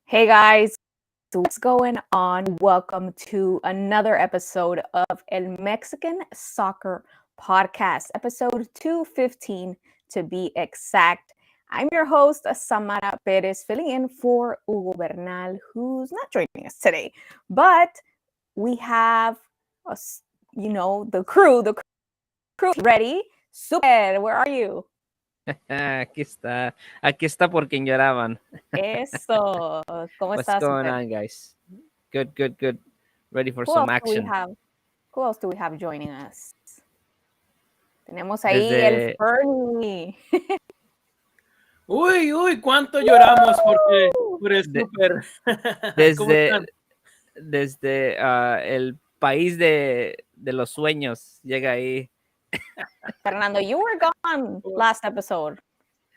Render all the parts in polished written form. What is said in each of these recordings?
Hey guys, what's going on? Welcome to another episode of El Mexican Soccer Podcast, episode 215 to be exact. I'm your host, Samara Perez, filling in for Hugo Bernal, who's not joining us today. But we have, the crew. The crew ready. Super, where are you? Aquí está por quien lloraban. Eso. ¿Cómo What's estás, going Super? on, guys? Good. Ready for Who some else do we action. have? Who else do we have joining us? Tenemos ahí el Desde, Fernie. Uy, cuánto lloramos por el de- súper. ¿Cómo están? desde el país de los sueños llega ahí. Fernando, you were gone last episode.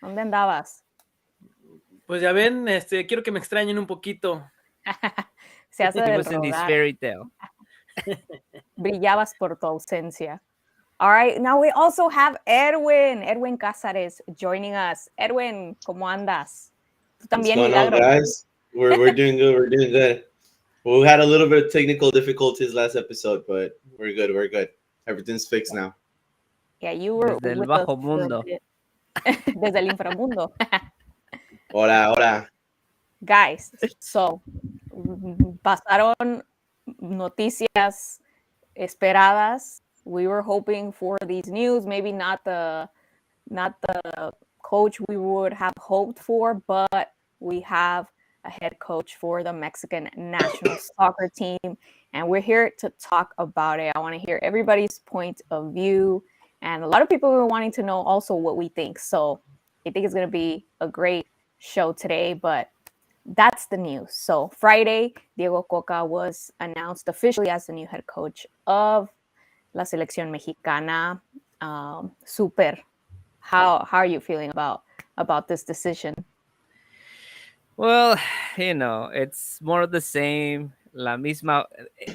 ¿Dónde andabas? Pues ya ven, quiero que me extrañen un poquito. Se hace He del was in this rogar. fairy tale. Brillabas por tu ausencia. All right, now we also have Edwin Cázares joining us. Edwin, ¿cómo andas? Tú también, What's going on, Milagro. guys? We're doing good. We're doing good. We had a little bit of technical difficulties last episode, but we're good. We're good. Everything's fixed now. Yeah, you were Desde el with bajo us for a mundo. bit. Desde el inframundo. Hola. Guys, so pasaron noticias esperadas. We were hoping for these news, maybe not the coach we would have hoped for, but we have a head coach for the Mexican national soccer team, and we're here to talk about it. I want to hear everybody's point of view, and a lot of people were wanting to know also what we think. So I think it's going to be a great show today, but that's the news. So Friday, Diego Cocca was announced officially as the new head coach of la selección mexicana. Super. How are you feeling about this decision? Well, it's more of the same. La misma,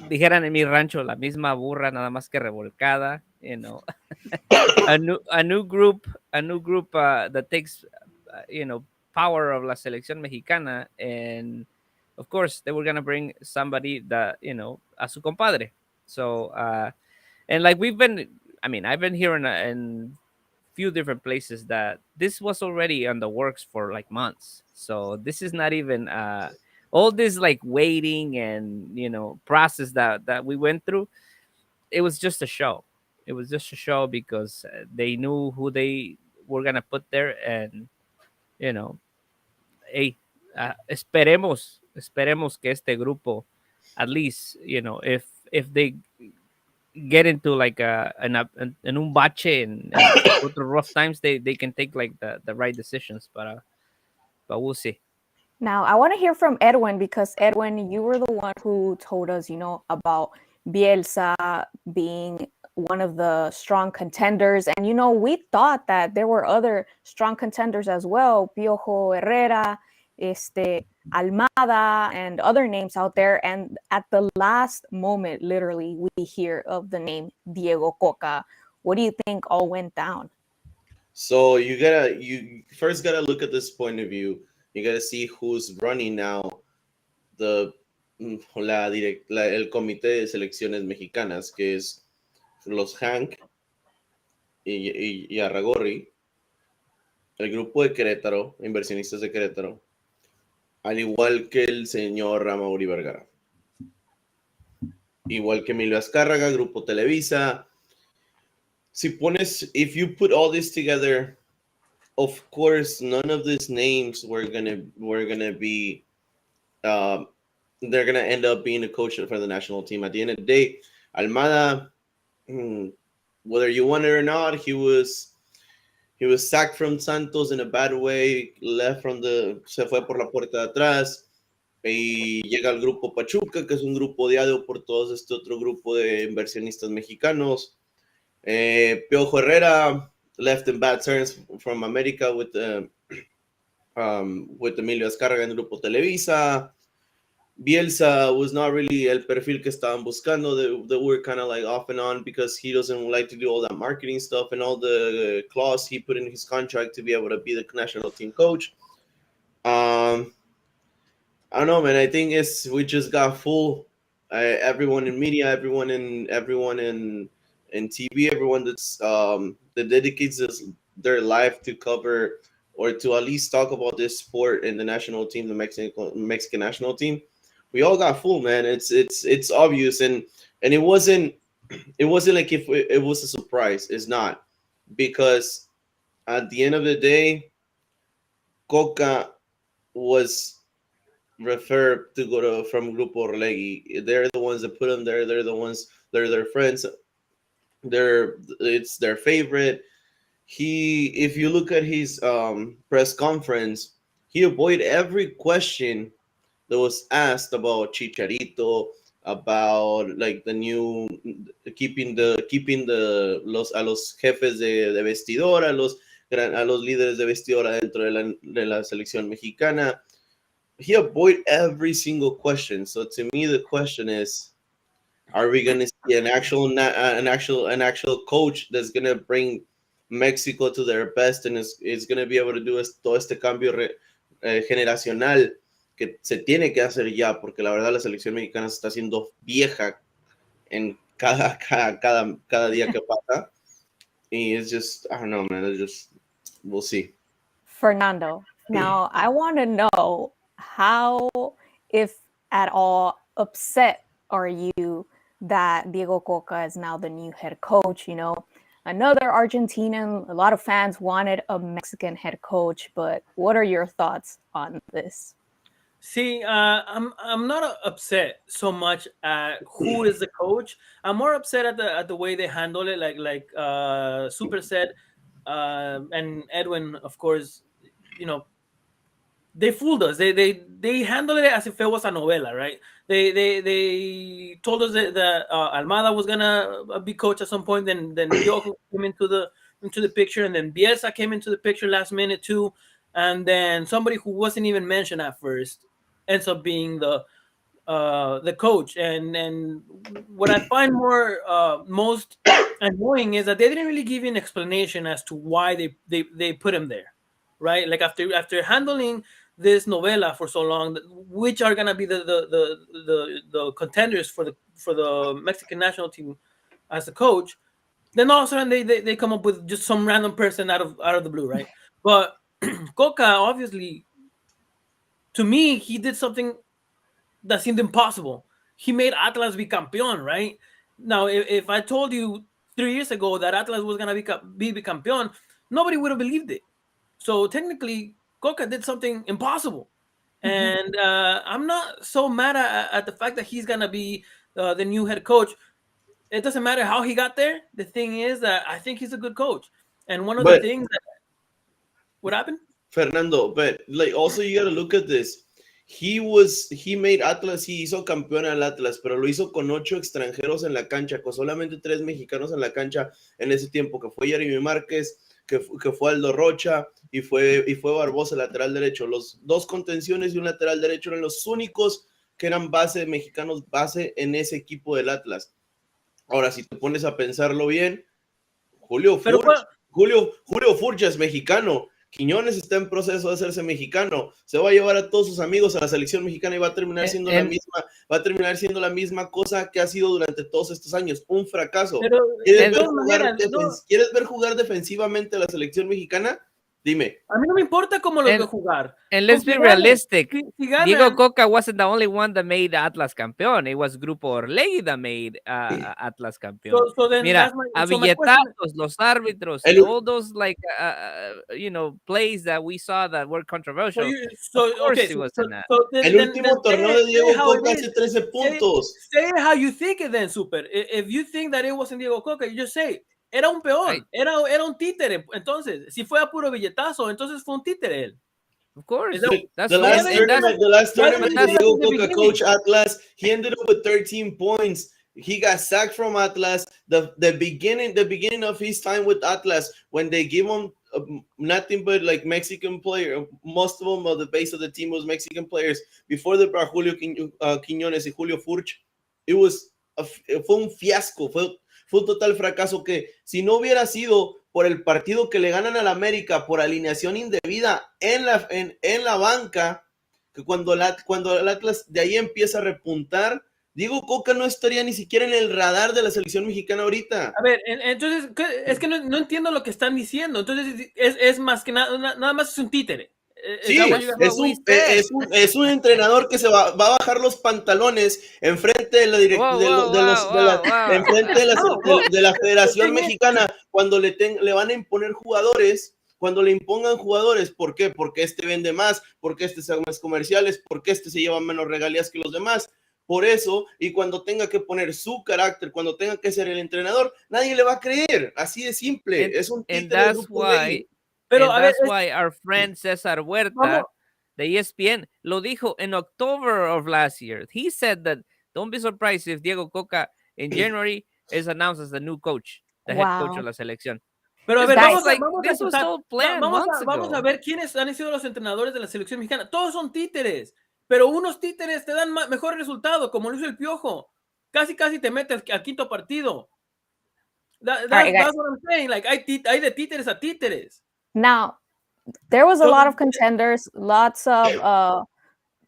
dijeran en mi rancho, la misma burra, nada más que revolcada. A new group that takes, power of la selección mexicana, and of course they were gonna bring somebody that a su compadre. So and like I've been hearing in few different places that this was already on the works for like months. So this is not even all this like waiting and process that we went through. It was just a show. It was just a show because they knew who they were gonna put there, and hey, esperemos que este grupo, at least if they get into like en un bache and go through rough times, they can take like the right decisions, but we'll see. Now, I want to hear from Edwin, because Edwin, you were the one who told us, about Bielsa being one of the strong contenders. And, we thought that there were other strong contenders as well. Piojo Herrera, Almada, and other names out there. And at the last moment, literally, we hear of the name Diego Cocca. What do you think all went down? So you first gotta look at this point of view. You gotta see who's running now el comité de selecciones mexicanas, que es los Hank y Arragorri, el grupo de Querétaro, inversionistas de Querétaro, al igual que el señor Ramauri Vergara, igual que Emilio Azcárraga, grupo Televisa. If you put all this together, of course, none of these names were gonna be. They're gonna end up being a coach for the national team. At the end of the day, Almada, whether you want it or not, he was He was sacked from Santos in a bad way, se fue por la puerta de atrás y llega al grupo Pachuca, que es un grupo odiado por todos este otro grupo de inversionistas mexicanos. Piojo Herrera left in bad terms from America with Emilio Azcárraga en el grupo Televisa. Bielsa was not really el perfil que estaban buscando. They were kind of like off and on because he doesn't like to do all that marketing stuff and all the clause he put in his contract to be able to be the national team coach. I don't know, man. I think we just got full. Everyone in media, everyone in TV, everyone that dedicates their life to cover or to at least talk about this sport in the national team, the Mexican national team. We all got full, man. It's obvious, and it wasn't like if it was a surprise. It's not, because at the end of the day, Cocca was referred to go from Grupo Orlegui. They're the ones that put him there. They're their friends. It's their favorite. If you look at his press conference, he avoided every question that was asked about Chicharito, about like the new keeping the los jefes de vestidora, a los líderes de vestidora dentro de la selección mexicana. He avoided every single question. So to me, the question is, are we going to see an actual coach that's going to bring Mexico to their best and is going to be able to do todo este cambio generacional que se tiene que hacer ya, porque la verdad la selección mexicana se está haciendo vieja en cada día que pasa. Y it's just, I don't know, man. It's just, we'll see. Fernando, now I want to know how, if at all, upset are you that Diego Cocca is now the new head coach? You know, another Argentinian, a lot of fans wanted a Mexican head coach, but what are your thoughts on this? See, I'm not upset so much at who is the coach. I'm more upset at the way they handle it. Like Super said, and Edwin, of course, you know, they fooled us. They handled it as if it was a novela, right? They told us that Almada was gonna be coach at some point. Then Piojo came into the picture, and then Bielsa came into the picture last minute too. And then somebody who wasn't even mentioned at first ends up being the coach. And what I find most annoying is that they didn't really give you an explanation as to why they put him there, right? Like after handling this novela for so long, which are gonna be the contenders for the Mexican national team as a coach, then all of a sudden they come up with just some random person out of the blue, right? But Cocca, obviously, to me, he did something that seemed impossible. He made Atlas be campeón, right? Now, if I told you 3 years ago that Atlas was gonna be campeón, nobody would have believed it. So technically, Cocca did something impossible. And I'm not so mad at the fact that he's gonna be the new head coach. It doesn't matter how he got there. The thing is that I think he's a good coach. And one of the things that what happened, Fernando, but like also you got to look at this. He made Atlas, he hizo campeón al Atlas, pero lo hizo con 8 extranjeros en la cancha, con solamente 3 mexicanos en la cancha en ese tiempo, que fue Jeremy Márquez, que fue Aldo Rocha y fue Barbosa, lateral derecho. Los 2 contenciones y un lateral derecho eran los únicos que eran mexicanos base en ese equipo del Atlas. Ahora, si te pones a pensarlo bien, Julio Furch es mexicano. Quiñones está en proceso de hacerse mexicano, se va a llevar a todos sus amigos a la selección mexicana y va a terminar siendo la misma cosa que ha sido durante todos estos años, un fracaso. ¿Quieres ver jugar defensivamente a la selección mexicana? Dime. A mí no me importa cómo los veo jugar. And let's be realistic. Diego Cocca wasn't the only one that made Atlas campeón. It was Grupo Orlegui that made Atlas campeón. So then Mira, a billetazos, los árbitros, all those like plays that we saw that were controversial. El último torneo de Diego Cocca hace 13 puntos. Say how you think it then, Super. If you think that it wasn't Diego Cocca, you just say it. Era un peón, era un títere. Entonces, si fue a puro billetazo, entonces fue un títere él. Of course, That, that's true. And that's The last why tournament, didn't the you say that Diego from the Cocca beginning? coach Atlas, he ended up with 13 points. He got sacked from Atlas. The beginning of his time with Atlas, when they give him nothing but like Mexican player, most of them, the base of the team was Mexican players. Before the Julio Quiñones y Julio Furch, it was fue un fiasco, fue un total fracaso que si no hubiera sido por el partido que le ganan al América por alineación indebida en la banca, que cuando el Atlas de ahí empieza a repuntar, Diego Cocca no estaría ni siquiera en el radar de la selección mexicana ahorita. A ver, entonces, es que no entiendo lo que están diciendo. Entonces, es más que nada más es un títere. Sí, es un entrenador que se va a bajar los pantalones enfrente de la Federación Mexicana cuando le van a imponer jugadores, cuando le impongan jugadores. ¿Por qué? Porque este vende más, porque este hace más comerciales, porque este se lleva menos regalías que los demás. Por eso, y cuando tenga que poner su carácter, cuando tenga que ser el entrenador, nadie le va a creer. Así de simple. Es un títere del grupo Rey. Pero and that's why our friend Cesar Huerta, the ESPN, lo dijo in October of last year. He said that don't be surprised if Diego Cocca in January is announced as the new coach, the head coach of la selección. Pero a ver, vamos a ver quiénes han sido los entrenadores de la selección mexicana. Todos son títeres, pero unos títeres te dan mejor resultado, como lo hizo el Piojo. Casi te mete al quinto partido. That's what I'm saying. Like, hay de títeres a títeres. Now, there was a lot of contenders, lots of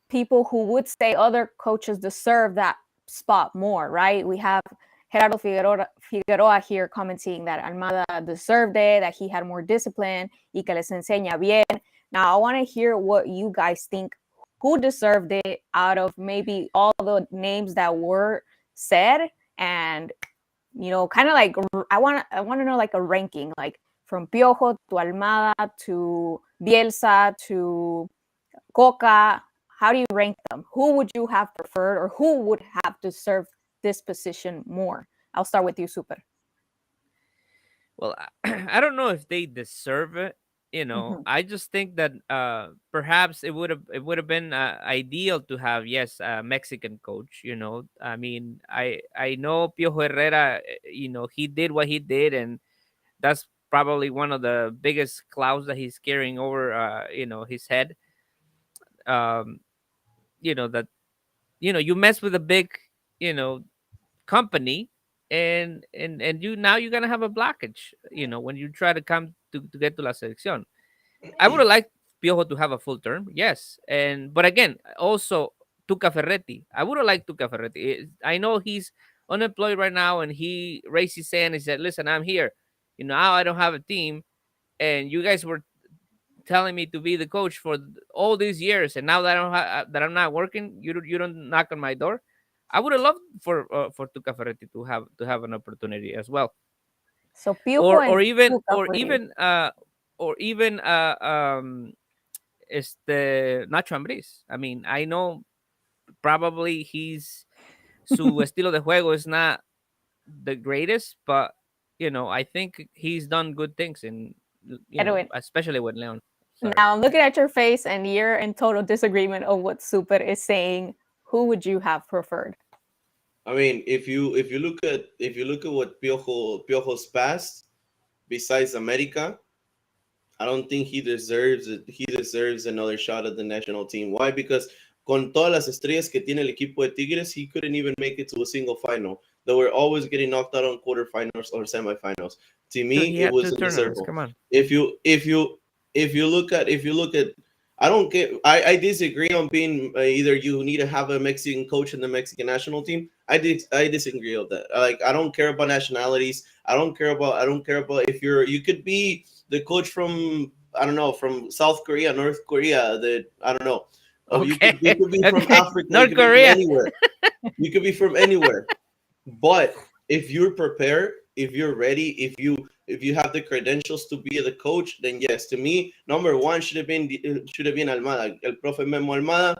people who would say other coaches deserve that spot more, right? We have Gerardo Figueroa here commenting that Almada deserved it, that he had more discipline, y que les enseña bien. Now, I want to hear what you guys think. Who deserved it out of maybe all the names that were said? And, you know, kind of like, I want to know like a ranking, like from Piojo to Almada to Bielsa to Cocca. How do you rank them? Who would you have preferred, or who would have deserved this position more? I'll start with you, Super. Well, I don't know if they deserve it. You know, I just think that perhaps it would have been ideal to have a Mexican coach. You know, I mean, I know Piojo Herrera. You know, he did what he did, and that's probably one of the biggest clouds that he's carrying over his head. You know that you mess with a big company, and you're gonna have a blockage when you try to come to get to la selección. I would have liked Piojo to have a full term, yes, but again, also Tuca Ferretti. I would have liked Tuca Ferretti. I know he's unemployed right now, and he raised his hand and said, "Listen, I'm here. Now I don't have a team, and you guys were telling me to be the coach for all these years, and now that I'm not working, you don't knock on my door." I would have loved for Tuca Ferretti to have an opportunity as well. So Piojo or even Nacho Ambriz. I mean, I know probably su estilo de juego is not the greatest, but I think he's done good things especially with Leon. Sorry. Now I'm looking at your face, and you're in total disagreement of what Super is saying. Who would you have preferred? I mean, if you look at what Piojo's past, besides America, I don't think he deserves it. He deserves another shot at the national team. Why? Because con todas las estrellas que tiene el equipo de Tigres, he couldn't even make it to a single final. They were always getting knocked out on quarterfinals or semifinals. To me, it was undeservable. Come on. If you look at, I don't get. I disagree on being either you need to have a Mexican coach in the Mexican national team. I disagree with that. Like, I don't care about nationalities. I don't care about if you could be the coach from, I don't know, from South Korea, North Korea. I don't know. Okay. You could be from Africa. North Korea. Anywhere. You could be from anywhere. But if you're prepared, if you're ready, if you have the credentials to be the coach, then yes, to me, number one should have been Almada. El profe Memo Almada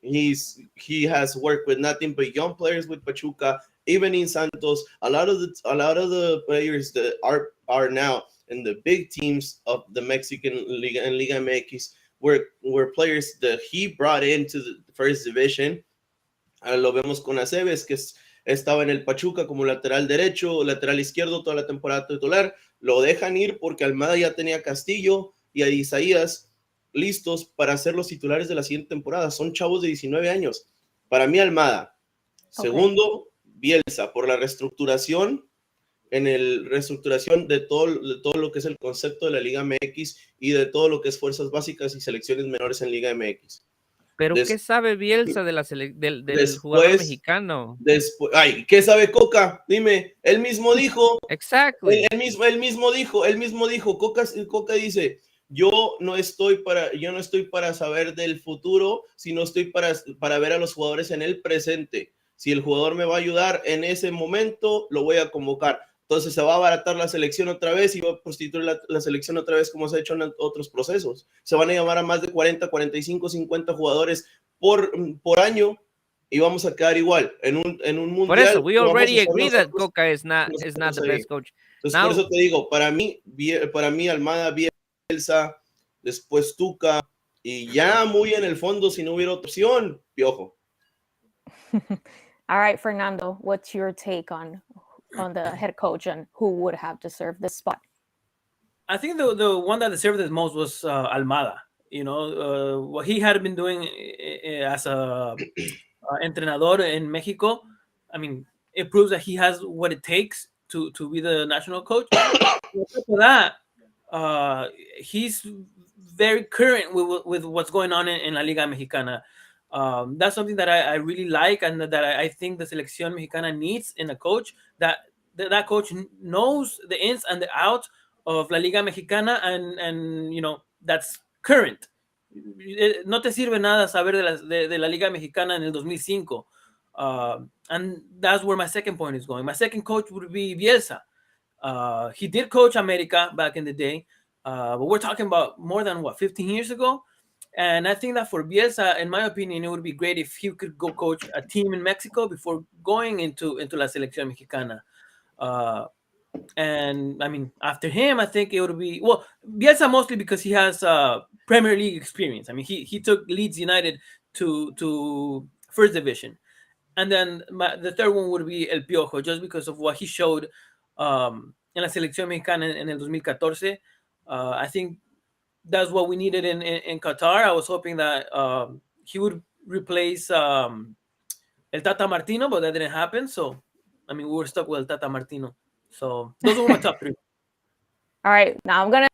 He has worked with nothing but young players with Pachuca. Even in Santos, a lot of the players that are now in the big teams of the Mexican Liga and Liga MX were players that he brought into the first division. Lo vemos con Aceves, que estaba en el Pachuca como lateral derecho, lateral izquierdo toda la temporada titular. Lo dejan ir porque Almada ya tenía a Castillo y a Isaías listos para ser los titulares de la siguiente temporada. Son chavos de 19 años. Para mí, Almada. Segundo, Bielsa, por la reestructuración de todo lo que es el concepto de la Liga MX y de todo lo que es fuerzas básicas y selecciones menores en Liga MX. Pero ¿qué sabe Bielsa de del jugador mexicano? Ay, ¿qué sabe Cocca? Dime, él mismo dijo. Exactly. Él mismo dijo, Cocca dice, yo no estoy para saber del futuro, sino estoy para ver a los jugadores en el presente. Si el jugador me va a ayudar en ese momento, lo voy a convocar. Entonces se va a abaratar la selección otra vez y va a prostituir la selección otra vez como se ha hecho en otros procesos. Se van a llamar a más de 40, 45, 50 jugadores por año y vamos a quedar igual en un mundial. Por eso, we already agree that Cocca is not the best coach. Entonces, por eso te digo, para mí Almada, Bielsa, después Tuca y ya muy en el fondo, si no hubiera otra opción, Piojo. All right, Fernando, what's your take on the head coach and who would have deserved this spot? I think the one that deserved it most was Almada. What he had been doing as a entrenador in Mexico. I mean, it proves that he has what it takes to be the national coach. For that, he's very current with what's going on in La Liga Mexicana. That's something that I really like, and that I think the Selección Mexicana needs in a coach, that coach knows the ins and the outs of La Liga Mexicana, and that's current. No te sirve nada saber de la Liga Mexicana en el 2005. And that's where my second point is going. My second coach would be Bielsa. He did coach America back in the day, but we're talking about more than 15 years ago. And I think that for Bielsa, in my opinion, it would be great if he could go coach a team in Mexico before going into La Selección Mexicana. And I mean, after him, I think it would be Bielsa, mostly because he has Premier League experience. I mean, he took Leeds United to first division, and then the third one would be El Piojo, just because of what he showed in La Selección Mexicana en el 2014. I think that's what we needed in Qatar. I was hoping that he would replace El Tata Martino, but that didn't happen. So, I mean, we were stuck with El Tata Martino. So those were my top three. All right, now I'm gonna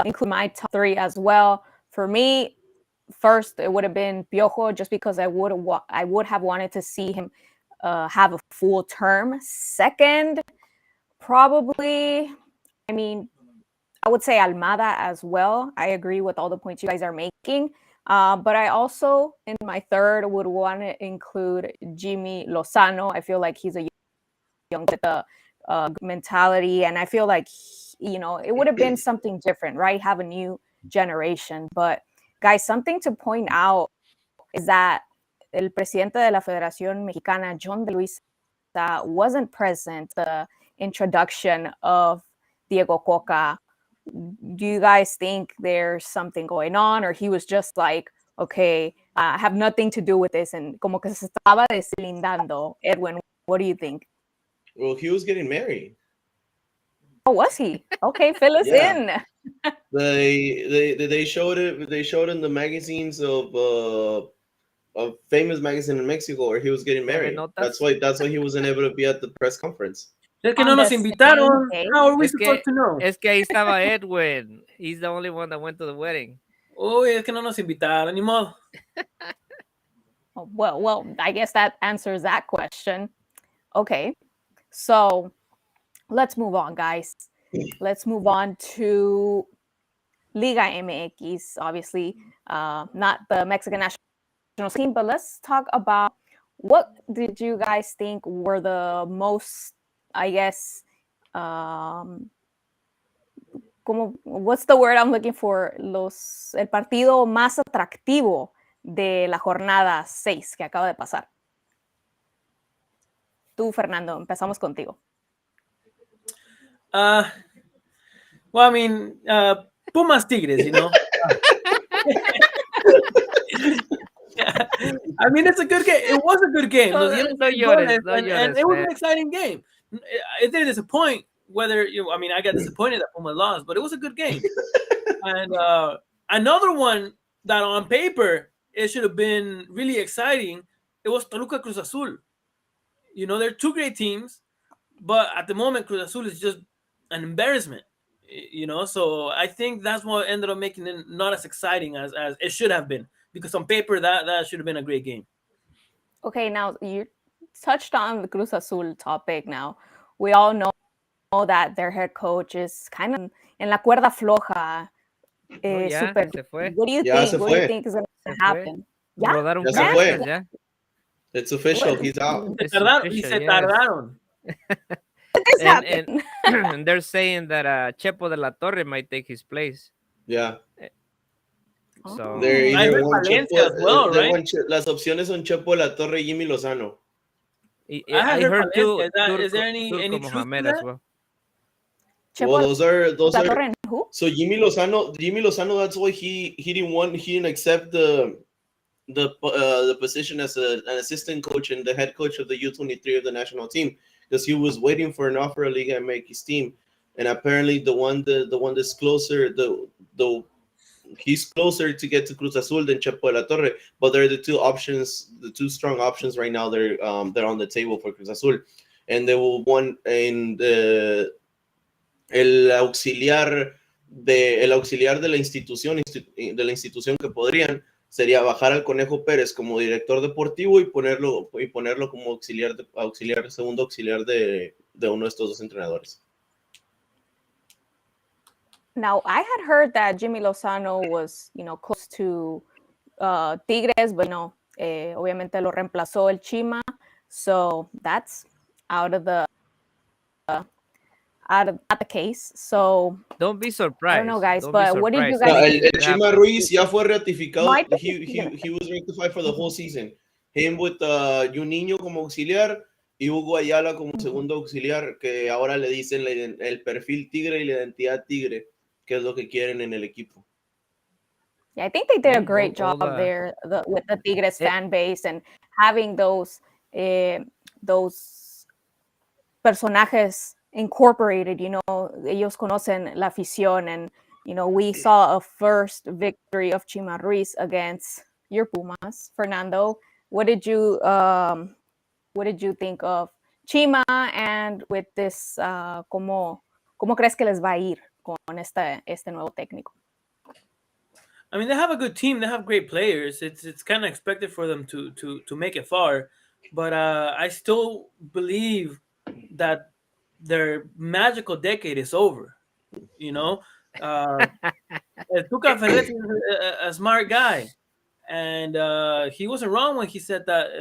include my top three as well. For me, first it would have been Piojo, just because I would have wanted to see him have a full term. Second, probably, I mean, I would say Almada as well. I agree with all the points you guys are making. But I also, in my third, would want to include Jimmy Lozano. I feel like he's a young with the mentality, and I feel like it would have been something different, right? Have a new generation. But guys, something to point out is that el presidente de la Federación Mexicana, John de Luisa, wasn't present the introduction of Diego Cocca. Do you guys think there's something going on, or he was just like, okay, I have nothing to do with this, and como que se estaba deslindando? Edwin, what do you think? Well, he was getting married. Oh, was he? Okay, fill us in. They showed it. They showed in the magazines of famous magazine in Mexico where he was getting married. That's why he wasn't able to be at the press conference. Es que no nos invitaron. How are we supposed to know? Es que ahí estaba Edwin. He's the only one that went to the wedding. Oh, es que no nos invitaron, ni modo. Well, I guess that answers that question. Okay, so let's move on, guys. Let's move on to Liga MX, obviously, not the Mexican national team, but let's talk about what did you guys think were the most, I guess, what's the word I'm looking for? El partido más atractivo de la jornada 6 que acaba de pasar? Tú, Fernando, empezamos contigo. Well, I mean, Pumas Tigres, you know. I mean, it's a good game. It was a good game. No llores, and it was an exciting game. It didn't disappoint. Whether I mean, I got disappointed that Pumas lost, but it was a good game. And another one that on paper it should have been really exciting. It was Toluca Cruz Azul. You know, they're two great teams, but at the moment, Cruz Azul is just an embarrassment. You know, so I think that's what ended up making it not as exciting as it should have been. Because on paper, that should have been a great game. Okay, now you touched on the Cruz Azul topic. Now we all know that their head coach is kind of en la cuerda floja. Super. Se fue. What do you think? What do you think is going to happen? Rodaron cartas ya. It's official. He's out. Se tardaron. And they're saying that Chepo de la Torre might take his place. Yeah. So they're either one Chepo, as well, right? Las opciones son Chepo de la Torre y Jimmy Lozano. I heard two. Is there any truth to that? As well. Chepo, those are who? So Jimmy Lozano, that's why he didn't accept the position as an assistant coach and the head coach of the U23 of the national team, because he was waiting for an offer of Liga MX team, and apparently the one that's closer, he's closer to get to Cruz Azul than Chepo de la Torre, but they're the two strong options right now. They're on the table for Cruz Azul, and they will one in el auxiliar de la institución que podrían sería bajar al Conejo Pérez como director deportivo y ponerlo como segundo auxiliar de uno de estos dos entrenadores. Now, I had heard that Jimmy Lozano was, close to Tigres, but obviamente lo reemplazó el Chima, so that's out of the case. So don't be surprised. I don't know, guys, but what did you guys? No, el Chima Ruiz ya fue ratificado. He was rectified for the whole season. Him with Juninho como auxiliar y Hugo Ayala como segundo auxiliar, que ahora le dicen el perfil tigre y la identidad tigre, que es lo que quieren en el equipo. Yeah, I think they did a great job there with the Tigres fan base and having those personajes incorporated. Ellos conocen la afición, and we saw a first victory of Chima Ruiz against your Pumas. Fernando, what did you think of Chima, and with this, cómo crees que les va a ir con este nuevo técnico? I mean, they have a good team. They have great players. It's kind of expected for them to make it far, but I still believe that their magical decade is over. Tuca Ferretti is a smart guy, and he wasn't wrong when he said that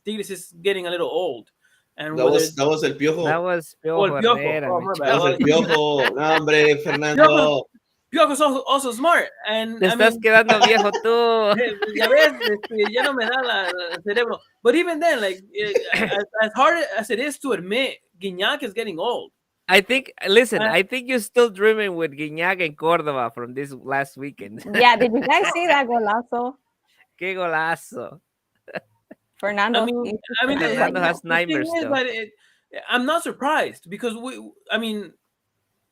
Tigres is getting a little old. And that was el Piojo. That was Piojo. That was el Piojo. No, hombre, Fernando. Piojo's also smart. And Te estás quedando viejo tú. Ya ves, ya no me da el cerebro. But even then, like, as hard as it is to admit, Guiñac is getting old. I think you're still dreaming with Guiñac and Córdoba from this last weekend. Yeah, did you guys see that golazo? Qué golazo. Fernando. I mean, Fernando has nightmares still. But I'm not surprised because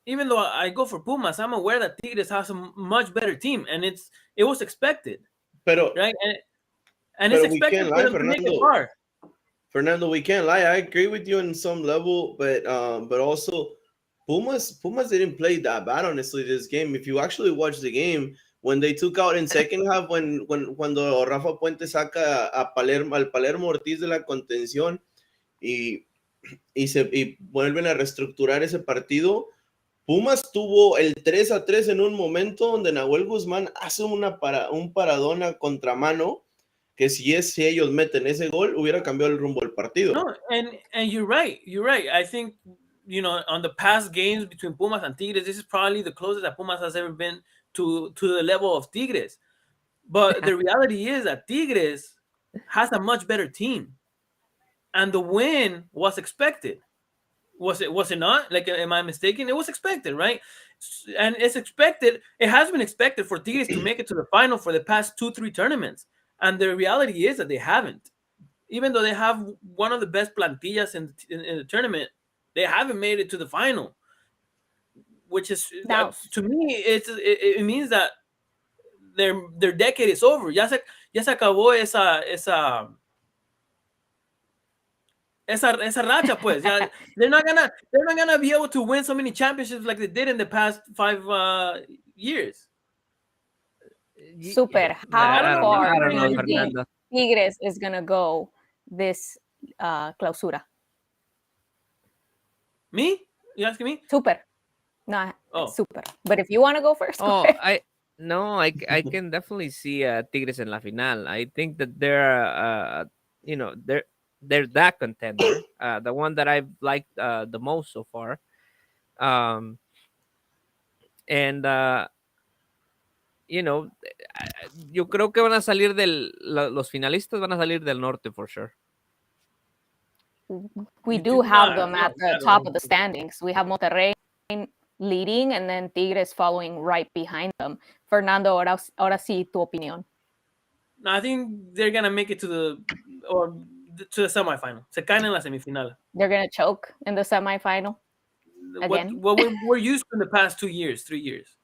even though I go for Pumas, I'm aware that Tigres has a much better team, and it was expected. Right? And it's expected for them to make it far. Fernando, we can't lie. I agree with you on some level, but also Pumas didn't play that bad, honestly, this game. If you actually watch the game, when they took out in second half, cuando Rafa Puente saca al Palermo Ortiz de la contención y vuelven a reestructurar ese partido, Pumas tuvo el 3-3 en un momento donde Nahuel Guzmán hace un paradón a contramano que si ellos meten ese gol hubiera cambiado el rumbo del partido. No, and you're right. I think on the past games between Pumas and Tigres, this is probably the closest that Pumas has ever been to the level of Tigres. But the reality is that Tigres has a much better team, and the win was expected. Was it? Was it not? Like, am I mistaken? It was expected, right? And it's expected. It has been expected for Tigres to make it to the final for the past 2, 3 tournaments. And the reality is that they haven't. Even though they have one of the best plantillas in the tournament, they haven't made it to the final. Which is, Now, to me, it means that their decade is over. Ya se acabó esa racha, pues. Ya, they're not gonna be able to win so many championships like they did in the past 5 years. Super, I how don't know. far I don't do know, you think Fernando. Tigres is gonna go this clausura? Me? You asking me? Super. No, Oh. super. But if you want to go first, go Oh, ahead. I can definitely see Tigres en la final. I think that they're they're that contender, the one that I've liked the most so far. Um, and you know, yo creo que van a salir los finalistas van a salir del norte for sure. We You do do have not. them at No, I the don't top know. of the standings. We have Monterrey leading and then Tigres following right behind them. Fernando, ahora sí, tu opinión. No, I think they're gonna make it to the semifinal. Se caen en la semifinal. They're going to choke in the semifinal. Again? What we're used to in the past 2 years, 3 years.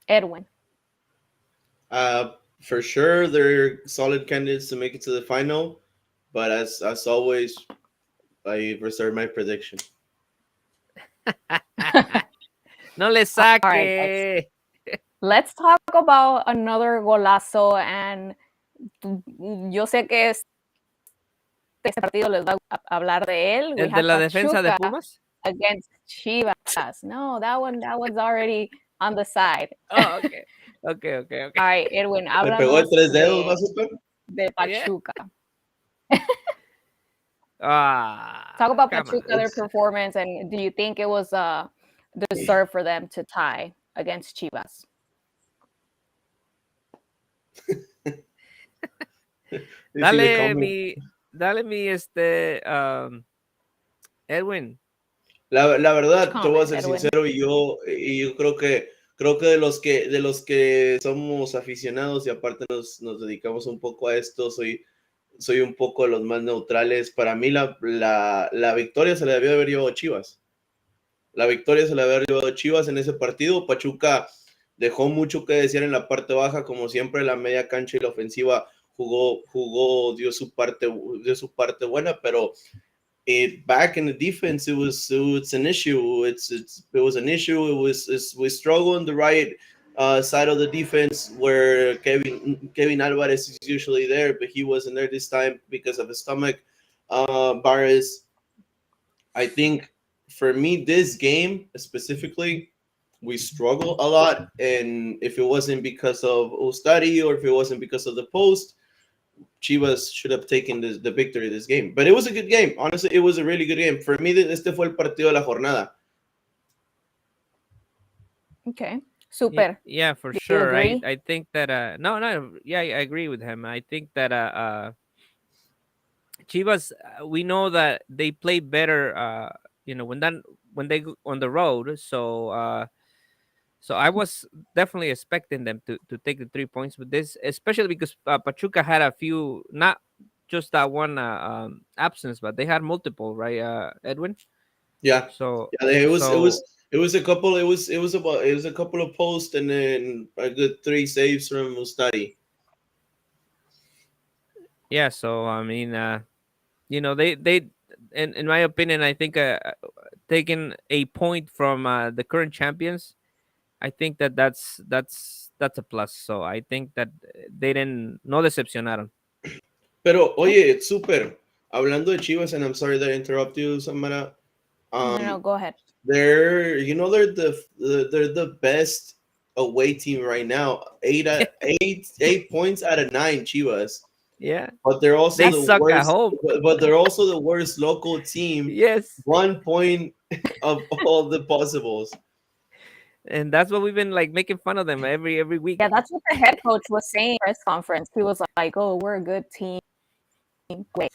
Edwin. For sure, they're solid candidates to make it to the final, but as always, I reserve my prediction. No le saque. All right, let's talk about another golazo. And yo sé que este partido les va a hablar de él. We ¿El de have la defensa de Pachuca Pumas? against Chivas. No, that one's already on the side. Oh, okay. Okay. All right, Edwin, ¿Le pegó háblanos de 3 dedos, va super? de Pachuca. Talk about come on. Pachuca, their performance, and do you think it was deserved for them to tie against Chivas? Dale mi Edwin. La verdad, te voy a Comment, ser Edwin. sincero, y yo creo que de los que somos aficionados y aparte nos dedicamos un poco a esto, soy un poco de los más neutrales. Para mí la victoria se le debió haber llevado a Chivas. La victoria se le debió haber llevado a Chivas en ese partido. Pachuca dejó mucho que decir en la parte baja, como siempre la media cancha y la ofensiva dio su parte buena, pero back in the defense, it was an issue. It was an issue. We struggle on the right side of the defense where Kevin Alvarez is usually there, but he wasn't there this time because of his stomach virus. I think for me, this game specifically, we struggle a lot, and if it wasn't because of Ustari or if it wasn't because of the post, Chivas should have taken the victory this game. But it was a good game. Honestly, it was a really good game. For me, este fue el partido de la jornada. Okay, super. Yeah, for Do you sure. agree? I think that yeah, I agree with him. I think that Chivas, we know that they play better when they go on the road. So so I was definitely expecting them to take the 3 points with this, especially because Pachuca had a few, not just that one absence, but they had multiple, right, Edwin? Yeah. So yeah, it was a couple. It was a couple of posts and then a good 3 saves from Ustari. Yeah, so I mean, they in my opinion, I think taking a point from the current champions, I think that's a plus. So I think that they no decepcionaron. Pero oye, it's super. Hablando de Chivas, and I'm sorry that I interrupt you, Samara. No, go ahead. They're the best away team right now. 8 points out of 9, Chivas. Yeah, but they're also they the suck worst. at home. But they're also the worst local team. Yes, 1 point of all the possibles. And that's what we've been like making fun of them every week. Yeah, that's what the head coach was saying in the press conference. He was like, "Oh, we're a good team." Wait,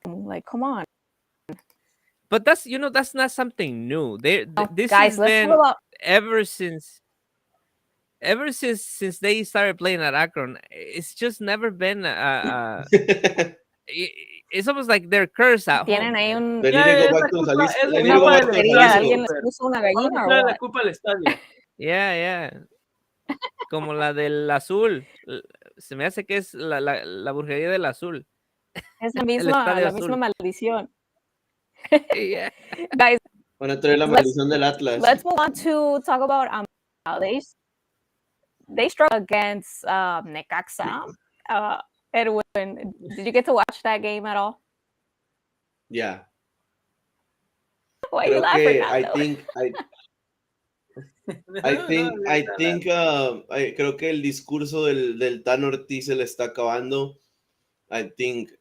like, come on. But that's that's not something new. This Guys, has let's talk been about ever since they started playing at Akron. It's just never been it's almost like they're cursed at tienen home. ahí un, They need Yeah, to go es back la to culpa, Jalisco. es la They need to una go culpa back del to porquería. estadio, ¿Alguien Jalisco. les Super. puso una Vamos a gallina o echarle la what? culpa al estadio. Yeah, como la del azul. Se me hace que es la brujería del azul. Es El estadio la misma azul. maldición. Yeah. Guys, Van a traer la maldición del Atlas. let's move on to talk about they struggled against Necaxa. Edwin, did you get to watch that game at all? Yeah. Why are you Creo laughing, que Nando? creo que el discurso del Tan Ortiz se le está acabando. I think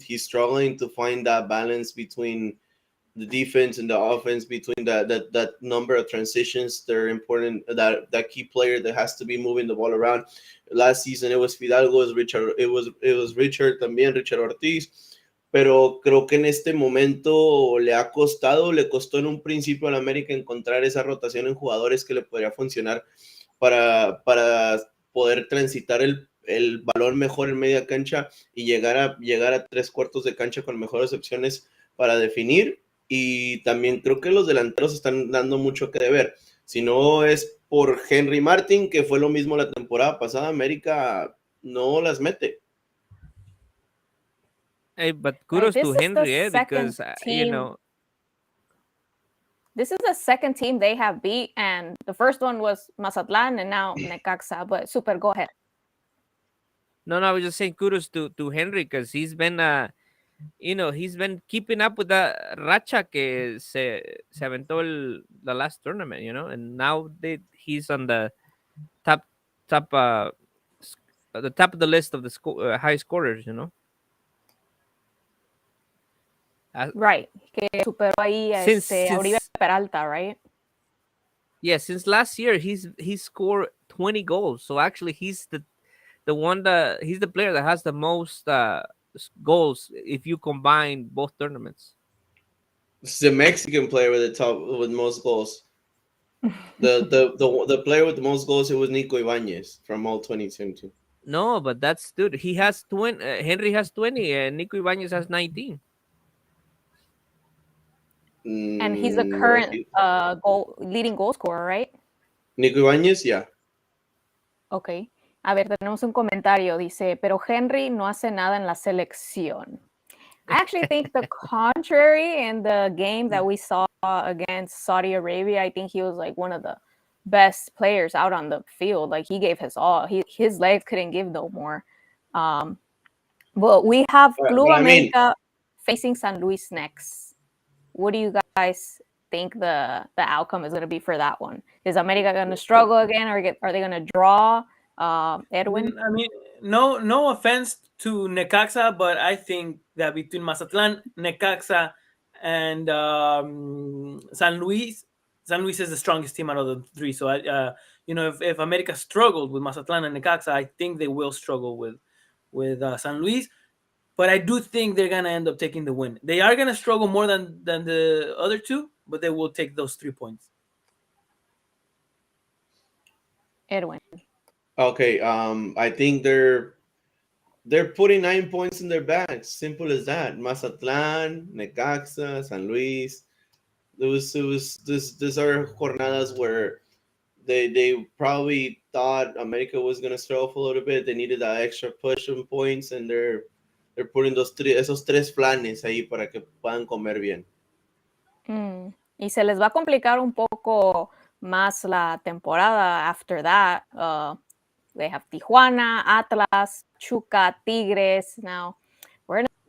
he's struggling to find that balance between the defense and the offense, between that number of transitions that are important, that key player that has to be moving the ball around. Last season it was Fidalgo, it was Richard también, Richard Ortiz. Pero creo que en este momento le costó en un principio al América encontrar esa rotación en jugadores que le podría funcionar para poder transitar el balón mejor en media cancha y llegar a 3/4 de cancha con mejores opciones para definir. Y también creo que los delanteros están dando mucho que deber. Si no es por Henry Martin, que fue lo mismo la temporada pasada, América no las mete. Hey, but kudos to Henry, because this is the second team they have beat, and the first one was Mazatlan, and now Necaxa. But Super, go ahead. No, I was just saying kudos to Henry, because he's been he's been keeping up with the racha que se aventó the last tournament, and now he's on the top the top of the list of the high scorers, Right. Que superó ahí a Oribe Peralta, right? Yeah, since last year he's scored 20 goals. So actually he's he's the player that has the most goals if you combine both tournaments. This is a Mexican player with most goals. The player with the most goals, it was Nico Ibanez from all 2022. No, but dude. He has 20. Henry has 20, and Nico Ibanez has 19. And he's the current leading goal scorer, right? Nico Ibanez, yeah. Ok. A ver, tenemos un comentario. Dice, pero Henry no hace nada en la selección. I actually think the contrary. In the game that we saw against Saudi Arabia, I think he was like one of the best players out on the field. Like he gave his all. His legs couldn't give no more. But we have Club América facing San Luis next. What do you guys think the outcome is going to be for that one? Is América going to struggle again, or are they going to draw? Edwin? I mean, no offense to Necaxa, but I think that between Mazatlan, Necaxa, and San Luis is the strongest team out of the three. So if America struggled with Mazatlan and Necaxa, I think they will struggle with San Luis. But I do think they're gonna end up taking the win. They are gonna struggle more than the other two, but they will take those 3 points. Edwin. Okay, I think they're putting 9 points in their bags. Simple as that. Mazatlan, Necaxa, San Luis. These are jornadas where they probably thought America was gonna struggle a little bit. They needed that extra push on points, and they're putting esos 3 flanes ahí para que puedan comer bien. Y se les va a complicar un poco más la temporada after that. They have Tijuana, Atlas, Chuca, Tigres. Now,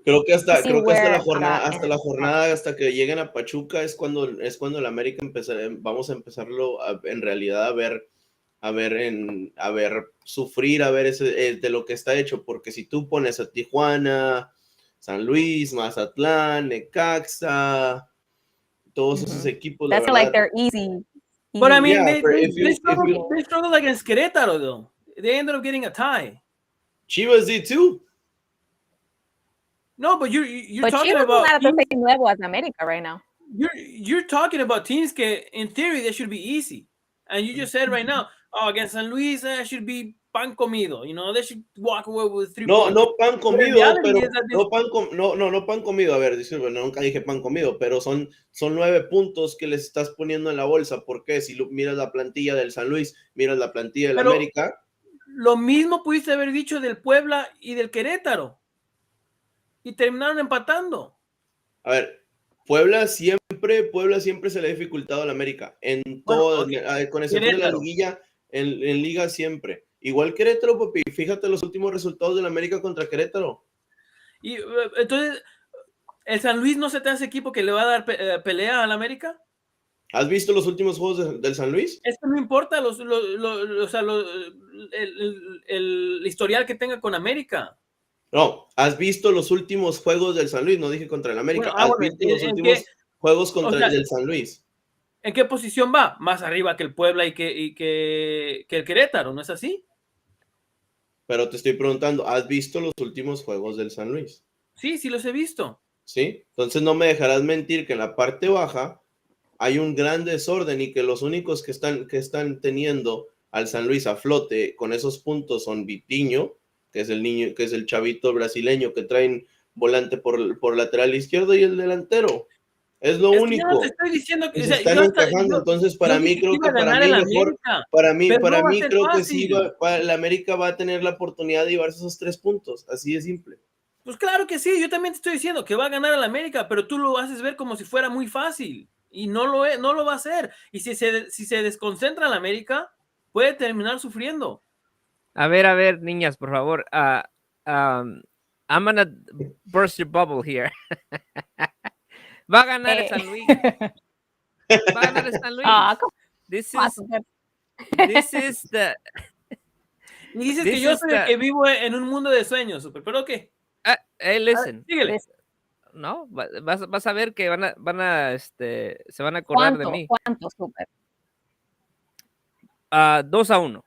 creo que hasta la jornada, hasta que lleguen a Pachuca es cuando el América vamos a empezarlo en realidad a ver sufrir, a ver de lo que está hecho, porque si tú pones a Tijuana, San Luis, Mazatlán, Necaxa, todos esos equipos, that's like they're easy. But I easy. mean, Yeah, they struggled against Querétaro though. They ended up getting a tie. Chivas did too. No, but you're But talking Chivas is about not at the teams, same level as America right now. you're talking about teams that in theory they should be easy, and you just said right now, oh, against San Luis that should be pan comido. You know, they should walk away with 3 No, points. no pan But in comido, reality pero is that no pan comido. A ver, disculpe, nunca dije pan comido, pero son 9 puntos que les estás poniendo en la bolsa. ¿Por qué? Si miras la plantilla del San Luis, miras la plantilla del pero América. lo mismo pudiste haber dicho del Puebla y del Querétaro y terminaron empatando. A ver, Puebla siempre se le ha dificultado al América. En todo, Okay. con excepción de la Querétaro. liguilla, en liga siempre. Igual Querétaro, papi. Fíjate los últimos resultados del América contra Querétaro. Y entonces, ¿el San Luis no se te hace equipo que le va a dar pelea al América? ¿Has visto los últimos juegos del San Luis? Esto no importa el historial que tenga con América. No, ¿has visto los últimos juegos del San Luis? No dije contra el América. Bueno, ¿Has visto los últimos juegos contra el del San Luis? ¿En qué posición va? Más arriba que el Puebla y que el Querétaro, ¿no es así? Pero te estoy preguntando, ¿has visto los últimos juegos del San Luis? Sí, sí los he visto. ¿Sí? Entonces no me dejarás mentir que en la parte baja hay un gran desorden y que los únicos que están teniendo al San Luis a flote con esos puntos son Vitiño, que es el niño, que es el chavito brasileño que traen volante por lateral izquierdo, y el delantero. Es lo único. Yo no te estoy diciendo que se están encajando. Entonces, para mí, creo que para mí mejor, para mí creo que sí, el América va a tener la oportunidad de llevarse esos 3 puntos. Así de simple. Pues claro que sí, yo también te estoy diciendo que va a ganar el América, pero tú lo haces ver como si fuera muy fácil. Y no lo va a hacer. Y si se desconcentra el América, puede terminar sufriendo. A ver, niñas, por favor. I'm gonna burst your bubble here. Va a ganar el San Luis. Va a ganar el San Luis. This is the. Y dices que yo soy el que vivo en un mundo de sueños, super, pero ¿qué? Hey, listen. Síguele. No, vas a ver que se van a acordar de mí. ¿Cuánto, super? 2-1.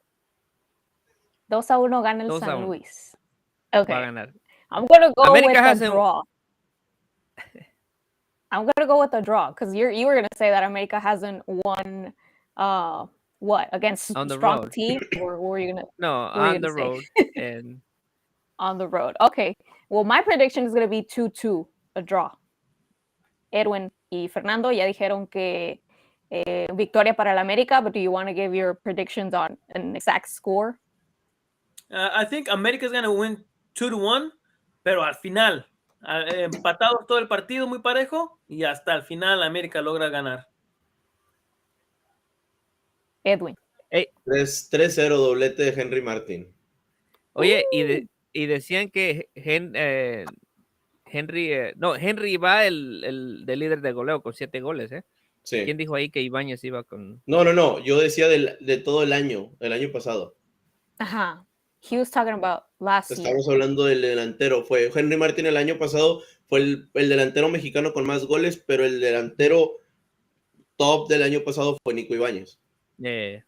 2-1 gana el San Luis. Okay. Va a ganar. I'm going to go with a draw. I'm going to go with a draw because you were going to say that America hasn't won what against strong team, or what were you going to? No, on the road. And on the road. Okay. Well, my prediction is going to be 2-2, a draw. Edwin y Fernando ya dijeron que victoria para el América, but do you want to give your predictions on an exact score? I think America's going to win 2-1, pero al final, empatados todo el partido muy parejo y hasta el final América logra ganar. Edwin. Hey. 3-0 doblete de Henry Martín. Oye, y decían que Henry va el líder de goleo con 7 goles, ¿eh? Sí. ¿Quién dijo ahí que Ibáñez iba con...? No, yo decía de todo el año pasado. Ajá. He was talking about last year. Estamos hablando del delantero. Fue Henry Martín el año pasado, fue el delantero mexicano con más goles, pero el delantero top del año pasado fue Nico Ibáñez. Yeah.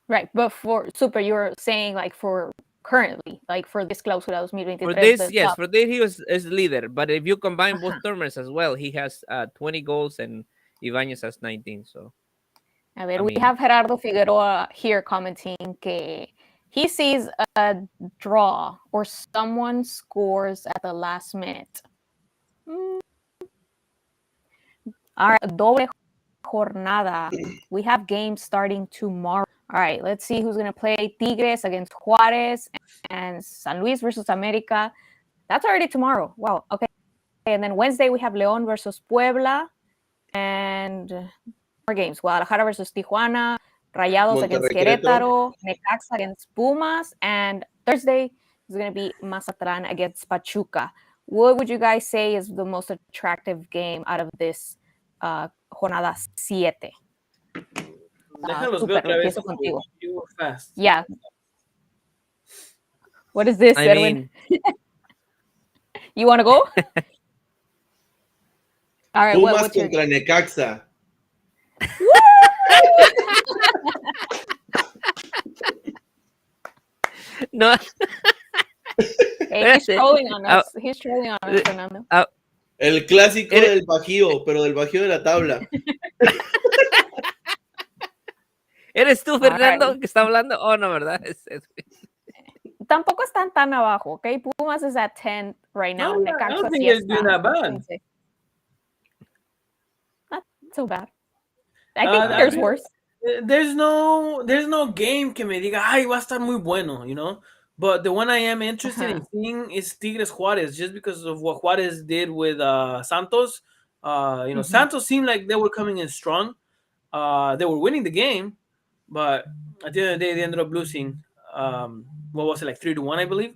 Right, but for Super, you were saying like for currently, like for this Clausura 2023. For this, yes, for this he is leader. But if you combine both tournaments as well, he has 20 goals and Ibáñez has 19. So, a ver, we have Gerardo Figueroa here commenting que he sees a draw or someone scores at the last minute. All right, doble jornada. We have games starting tomorrow. All right, let's see who's going to play Tigres against Juárez and San Luis versus América. That's already tomorrow. Wow, okay. And then Wednesday, we have León versus Puebla and more games. Guadalajara versus Tijuana, Rayados against Querétaro, Necaxa against Pumas, and Thursday is going to be Mazatlán against Pachuca. What would you guys say is the most attractive game out of this jornada 7? Déjalos ver otra vez. Contigo. You were fast. Yeah. What is this, Edwin? You want to go? All right. Pumas contra Necaxa. No. Hey, he's trolling on Ah, us. He's trolling on us, Fernando. El clásico Eres- del Bajío, pero del Bajío de la tabla. ¿Eres tú, All right. Fernando, que está hablando? Oh, no, ¿verdad? Tampoco están tan abajo, okay? Pumas is at 10 right now. No, I Necaxa don't think sí they're doing está that bad. 15. Not so bad. I think Uh, there's I- worse. there's no game que me diga, ay, va a estar muy bueno, you know. But the one I am interested in seeing is Tigres Juarez, just because of what Juarez did with Santos. You know, Santos seemed like they were coming in strong. They were winning the game, but at the end of the day, they ended up losing. What was it, like 3-1, I believe?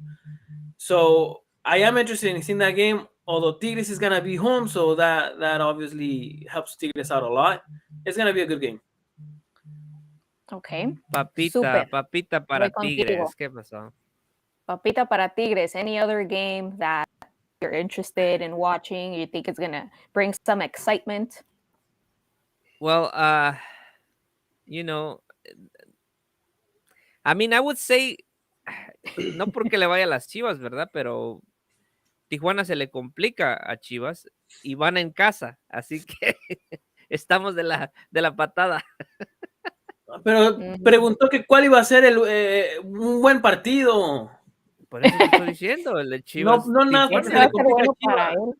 So I am interested in seeing that game. Although Tigres is gonna be home, so that obviously helps Tigres out a lot. It's gonna be a good game. Okay. Papita, Super. papita para Voy contigo. Tigres. ¿Qué pasó? Papita para Tigres. Any other game that you're interested in watching? You think it's gonna bring some excitement? Well, you know, I mean, I would say, no porque le vaya a las Chivas, ¿verdad? Pero Tijuana se le complica a Chivas y van en casa, así que estamos de la patada. Pero preguntó que cuál iba a ser un buen partido. Por eso te estoy diciendo, el de Chivas. No nada porque se Va le a ser complica a bueno para Chivas. él.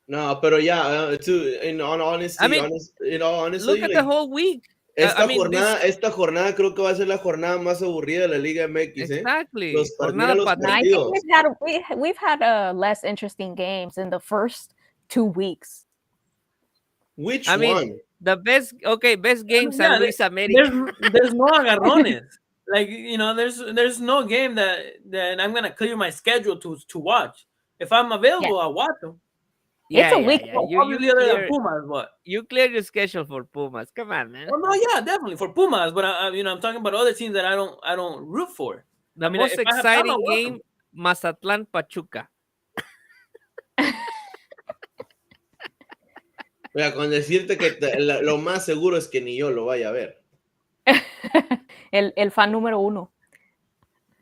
No, pero ya, in all honesty, I mean, honestly, Look at like, the whole week. esta, I mean, esta jornada creo que va a ser la jornada más aburrida de la Liga MX, ¿eh? Exactly. Mira Jornada los No, I partidos. think we've had less interesting games in the first 2 weeks. Which I mean, one? the best game, San Yeah, Luis América. there's no agarrones. Like, you know, there's no game that I'm gonna clear my schedule to watch. If I'm available, I'll watch them. It's a week. Obviously, other than Pumas, but You clear your schedule for Pumas. Come on, man. well, no, yeah, definitely for Pumas. But I'm talking about other teams that I don't root for. The I mean, most if I have time, I'll exciting watch game, Mazatlán Pachuca. Mira, con decirte que lo más seguro es que ni yo lo vaya a ver. el fan número 1.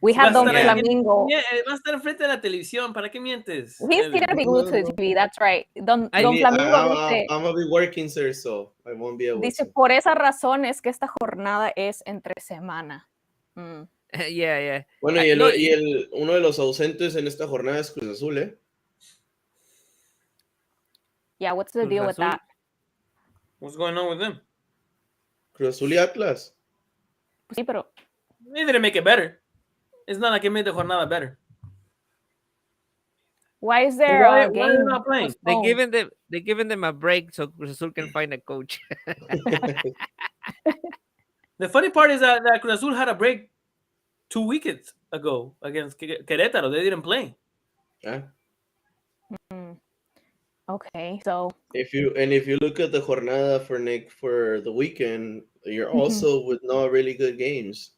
We Si have vas a Don estar Flamingo. Va a estar enfrente de la televisión. ¿Para qué mientes? He's gonna be glued to the TV. That's right. Don Flamingo dice, I'm gonna be working, sir, so I won't be able dice, to. por esa razón es que esta jornada es entre semana. Yeah. Bueno, uno de los ausentes en esta jornada es Cruz Azul, ¿eh? Yeah, what's the Cruz deal with Azul. that? What's going on with them? Cruz Azul y Atlas. Sí, pero They didn't make it better. It's not like it made the jornada better. why is there Why a are they game? not playing? They're giving them a break so Cruz Azul can find a coach. The funny part is that Cruz Azul had a break 2 weekends ago against Querétaro. They didn't play. ¿Ah? Okay, so If you look at the jornada for the weekend, you're also with no really good games.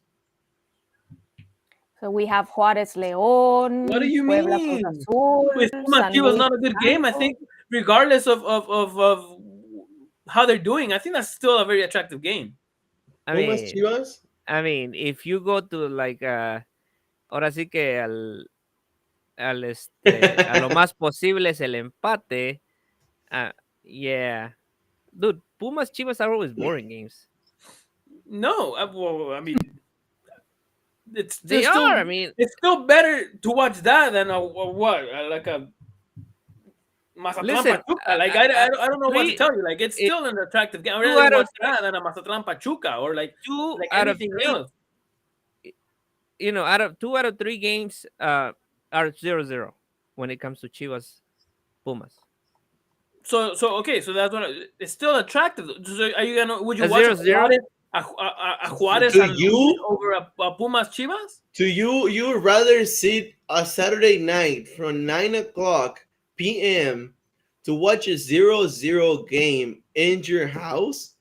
we have Juárez León. What do you Puebla, mean? Cruz Azul, With Pumas, San it was Luis not a good game. I Santos. think, regardless of how they're doing, I think that's still a very attractive game. Pumas Chivas? I mean, if you go to like ahora sí que a lo más posible es el empate. Yeah. Dude, Pumas Chivas are always boring games. No, I mean, They still, are. I mean, it's still better to watch that than like a Mazatlán Listen, Pachuca. Like I don't know what to tell you. Like it's still an attractive game. I'd rather watch that than a Mazatlán Pachuca or like anything else. You know, out of 2 out of 3 games are 0-0 when it comes to Chivas Pumas. So okay, so that's what it's still attractive. So are you gonna? Would you A watch 0-0? a Juárez To and you? over a Pumas Chivas? To you would rather sit a Saturday night from 9:00 p.m. to watch a 0-0 game in your house?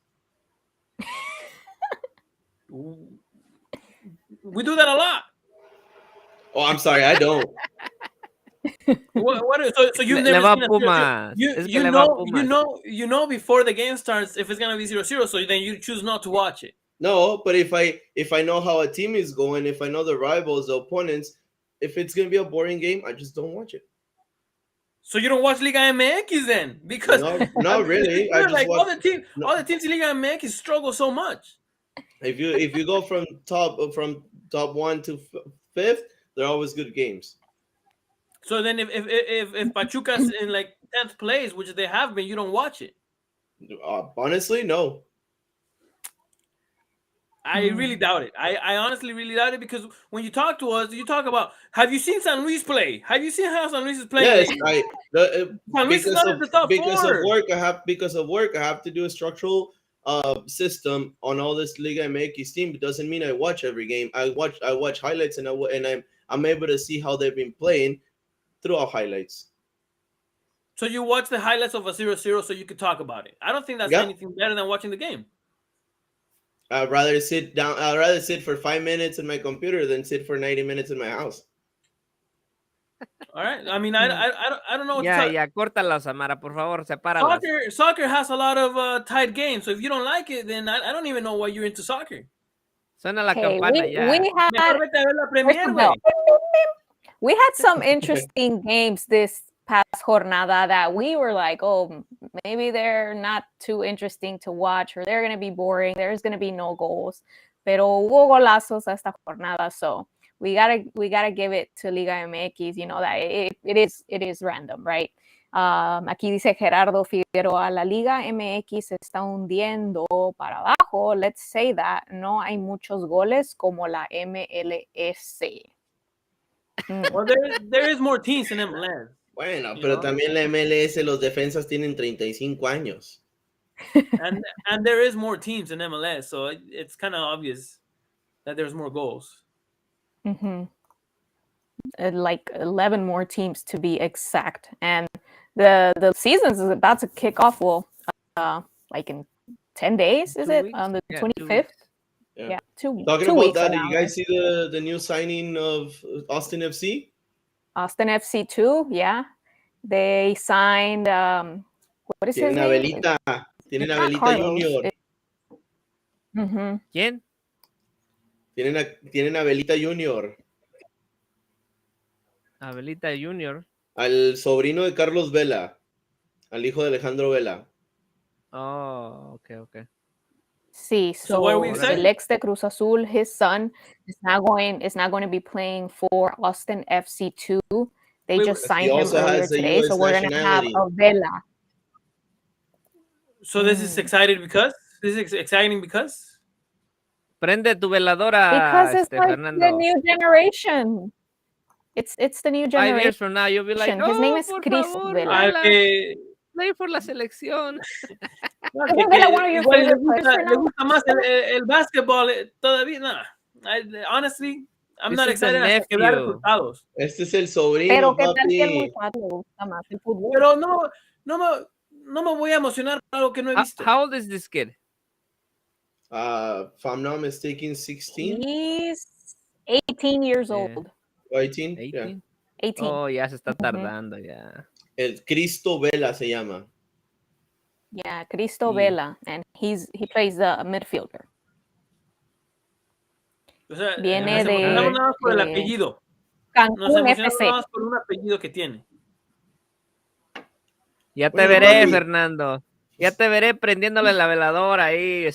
We do that a lot. Oh, I'm sorry, I don't. So you've never seen a Pumas. you know before the game starts if it's gonna be 0-0, so then you choose not to watch it. No, but if I know how a team is going, if I know the rivals, the opponents, if it's gonna be a boring game, I just don't watch it. So you don't watch Liga MX then? Because No, not really. I you're just like watch. No, all the teams in Liga MX struggle so much. if you go from top one to fifth, they're always good games. So then if Pachuca's in like 10th place, which they have been, you don't watch it. Honestly, no. I really doubt it. I honestly really doubt it because when you talk to us, you talk about, have you seen San Luis play? Have you seen how San Luis is playing Yes, lately? San Luis is because not in of the top because of four. work I have to do a structural system on all this Liga MX team. It doesn't mean I watch every game. I watch highlights and I'm able to see how they've been playing throughout highlights. So you watch the highlights of a 0-0 so you could talk about it. I don't think that's Yeah. anything better than watching the game. I'd rather sit down. I'd rather sit for 5 minutes in my computer than sit for 90 minutes in my house. All right. I mean, I don't know what to Ya, talk. ya, córtala, Samara, por favor, sepáralas. Soccer has a lot of tight games. So if you don't like it, then I don't even know why you're into soccer. Suena la Hey, campana ya. we had Mejor vete a ver la Premier, of güey. all, we had some interesting games this past jornada that we were like, oh, maybe they're not too interesting to watch or they're going to be boring. There's going to be no goals. Pero hubo golazos esta jornada, so we gotta give it to Liga MX. You know that it is random, right? Aquí dice Gerardo Figueroa, la Liga MX se está hundiendo para abajo. Let's say that no hay muchos goles como la MLS. Well, there is more teams in MLS. Bueno, You pero know? también la MLS, los defensas tienen 35 años. And there is more teams in MLS, so it's kind of obvious that there's more goals. Mm-hmm. Like 11 more teams to be exact, and the season is about to kick off. Well, like in 10 days, is 2 it weeks? on the Yeah, 2 25th? weeks. Yeah, two Talking two about weeks that, from did now. you guys see the new signing of Austin FC? Austin FC 2, yeah, they signed. What is his Tienen name? Abelita. Tienen Not Abelita Carlos. Junior. Mm-hmm. ¿Quién? Tienen Abelita Junior. Abelita Junior. Al sobrino de Carlos Vela. Al hijo de Alejandro Vela. Oh, okay. Sí, So what are we so excited? el ex de Cruz Azul, his son, is not going to be playing for Austin FC2. They Wait, just He signed him also earlier has a today, so US we're going to have nationality. a Vela. So this is exciting because Prende tu veladora, Because it's like the Fernando. new generation. It's the new 5 years generation. from now, you'll be like, His name oh, is por Chris favor, Vela. que, play for la selección. no, Isn't Vela one of your igual favorite players, le Fernando? gusta más el basketball todavía. Nah. Honestly, I'm This not is the excited hasta que vea nephew. resultados. Este es el sobrino, Pero qué tal si el papi. muchacho le gusta más el fútbol. Pero no me voy a emocionar por algo que no he visto. How old is this kid? If I'm not mistaken, 16? He's 18 years Yeah. old. 18? 18? Yeah. 18. Oh, ya se está tardando, ya. El Cristo Vela se llama. Yeah, Cristo Sí. Vela, and he plays a midfielder. O sea, Viene nos emocionamos de nada más por el apellido. Nos Cancún emocionamos FC. nada más por un apellido que tiene. Ya te Oye, veré, papi. Fernando. Ya te veré prendiéndole la veladora ahí,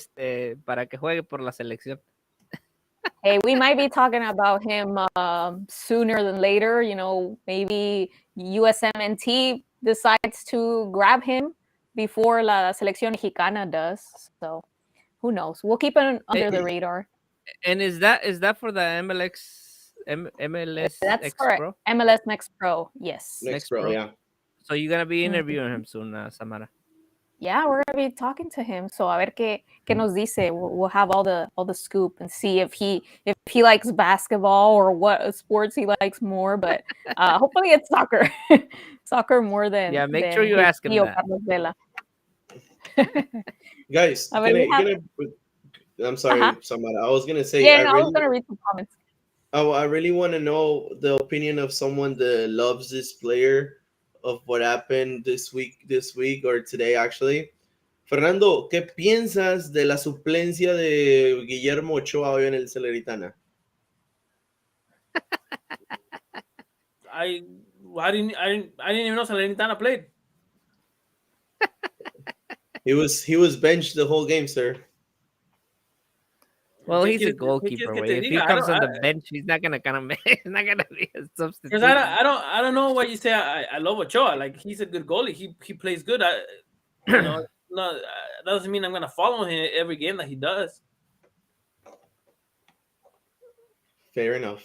para que juegue por la selección. Hey, we might be talking about him sooner than later. You know, maybe USMNT decides to grab him before la selección mexicana does. So who knows? We'll keep it under the radar. And is that for the MLS That's X for Pro? MLS Next Pro. Yes. Next Next Pro, Pro. yeah. So you're gonna be interviewing him soon, Samara. Yeah, we're gonna be talking to him. So a ver qué nos dice. We'll have all the scoop and see if he likes basketball or what sports he likes more. But hopefully it's soccer, soccer more than Make sure you his ask him tío that. Carlos Vela. Guys, A ver, I'm sorry, Uh-huh. Samara. I was gonna say, Yeah, no, I was gonna read some comments. I really want to know the opinion of someone that loves this player, of what happened this week or today actually. Fernando, ¿qué piensas de la suplencia de Guillermo Ochoa hoy en el Salernitana? I didn't even know Salernitana played. He was benched the whole game, sir. Well, ¿Qué he's a quieres goalkeeper. que te If he diga? comes on the bench, he's not gonna he's not gonna be a substitute. Because I don't know why you say I love Ochoa. Like, he's a good goalie. He plays good. No, that doesn't mean I'm gonna follow him every game that he does. Fair enough.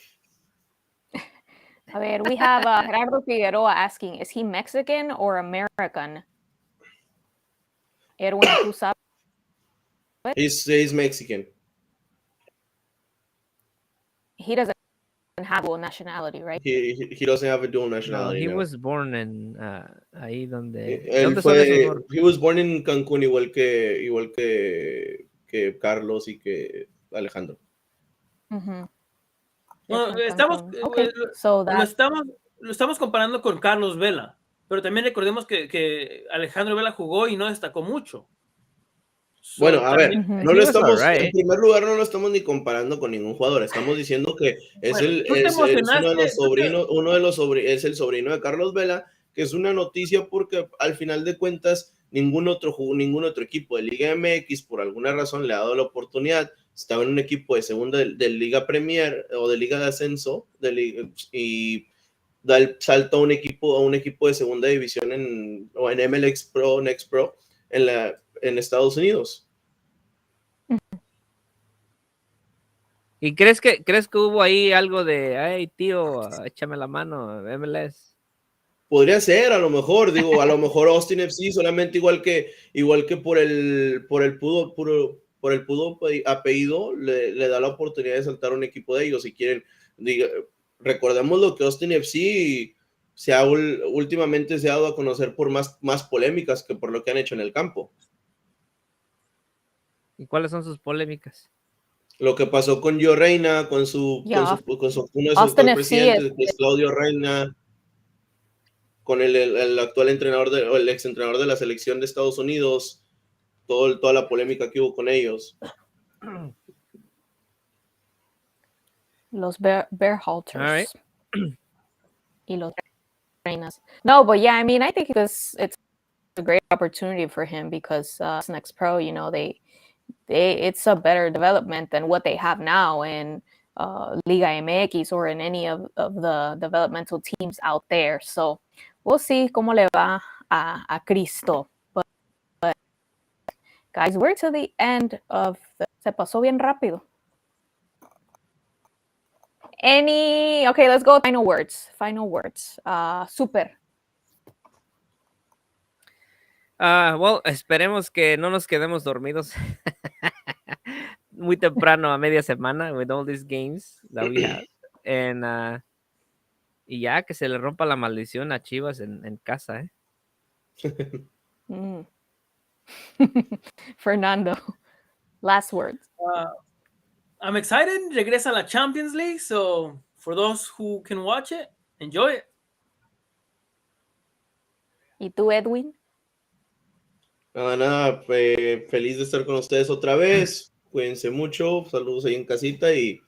A ver, we have Gerardo Figueroa asking, is he Mexican or American? Erwin, ¿tú sabes? He's Mexican. He doesn't have dual nationality, right? He doesn't have a dual No, nationality. he No. was born in ahí donde. Él ¿Dónde son esos fue, morros? he was born in Cancún igual que Carlos y que Alejandro. Mm-hmm. Bueno, Okay, so lo estamos comparando con Carlos Vela, pero también recordemos que Alejandro Vela jugó y no destacó mucho. Bueno, a ver, no He lo was estamos, alright. en primer lugar, no lo estamos ni comparando con ningún jugador. Estamos diciendo que es Bueno, tú te es uno de los emocionaste, sobrinos, es el sobrino de Carlos Vela, que es una noticia porque al final de cuentas ningún otro equipo de Liga MX por alguna razón le ha dado la oportunidad. Estaba en un equipo de segunda de Liga Premier o de Liga de Ascenso y da el salto a un equipo de segunda división en MLX Pro, Next Pro en Estados Unidos. ¿Y crees que hubo ahí algo de, ay, tío, échame la mano, MLS? Podría ser, a lo mejor, digo, a lo mejor Austin FC solamente igual que por el pudo apellido le da la oportunidad de saltar a un equipo de ellos si quieren. Recordemos lo que Austin FC últimamente se ha dado a conocer por más polémicas que por lo que han hecho en el campo. ¿Y cuáles son sus polémicas? Lo que pasó con Gio Reyna, con uno de sus presidentes, que es Claudio Reyna, con el actual entrenador o el ex entrenador de la selección de Estados Unidos, toda la polémica que hubo con ellos. Los Bearhalters. All right. Y los Reinas. No, but yeah, I mean, I think it's a great opportunity for him because Next Pro, you know, it's a better development than what they have now in Liga MX or in any of the developmental teams out there. So we'll see cómo le va a Cristo. But guys, we're to the end of se pasó bien rápido. Okay, let's go. Final words. Super. Well, esperemos que no nos quedemos dormidos muy temprano a media semana with all these games that we have. Y ya que se le rompa la maldición a Chivas en casa, Fernando, last words. I'm excited. Regresa a la Champions League, so for those who can watch it, enjoy it. ¿Y tú, Edwin? Nada, feliz de estar con ustedes otra vez. Cuídense mucho, saludos ahí en casita y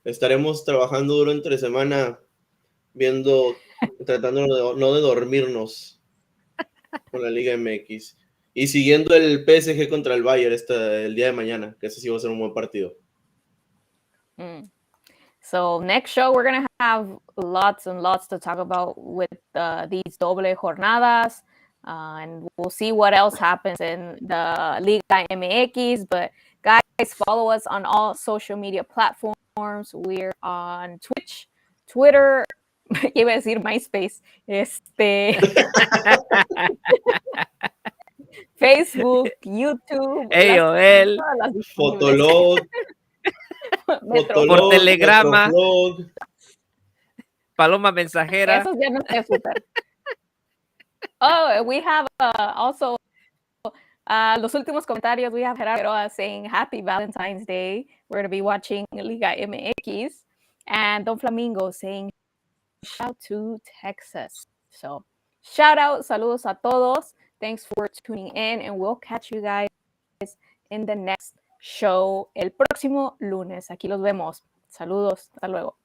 estaremos trabajando duro entre semana, tratando no de dormirnos con la Liga MX y siguiendo el PSG contra el Bayern el día de mañana, que ese sí va a ser un buen partido. So next show, we're going to have lots and lots to talk about with these doble jornadas. And we'll see what else happens in the Liga MX. But guys, follow us on all social media platforms. We're on Twitch, Twitter, iba a decir MySpace, Facebook, YouTube, Fotolog, por telegrama, Metroflog, Paloma Mensajera. Esos ya no sé super. Oh, we have also los últimos comentarios. We have Gerardo saying Happy Valentine's Day. We're going to be watching Liga MX. And Don Flamingo saying shout to Texas. So shout out, saludos a todos. Thanks for tuning in, and we'll catch you guys in the next show el próximo lunes. Aquí los vemos. Saludos. Hasta luego.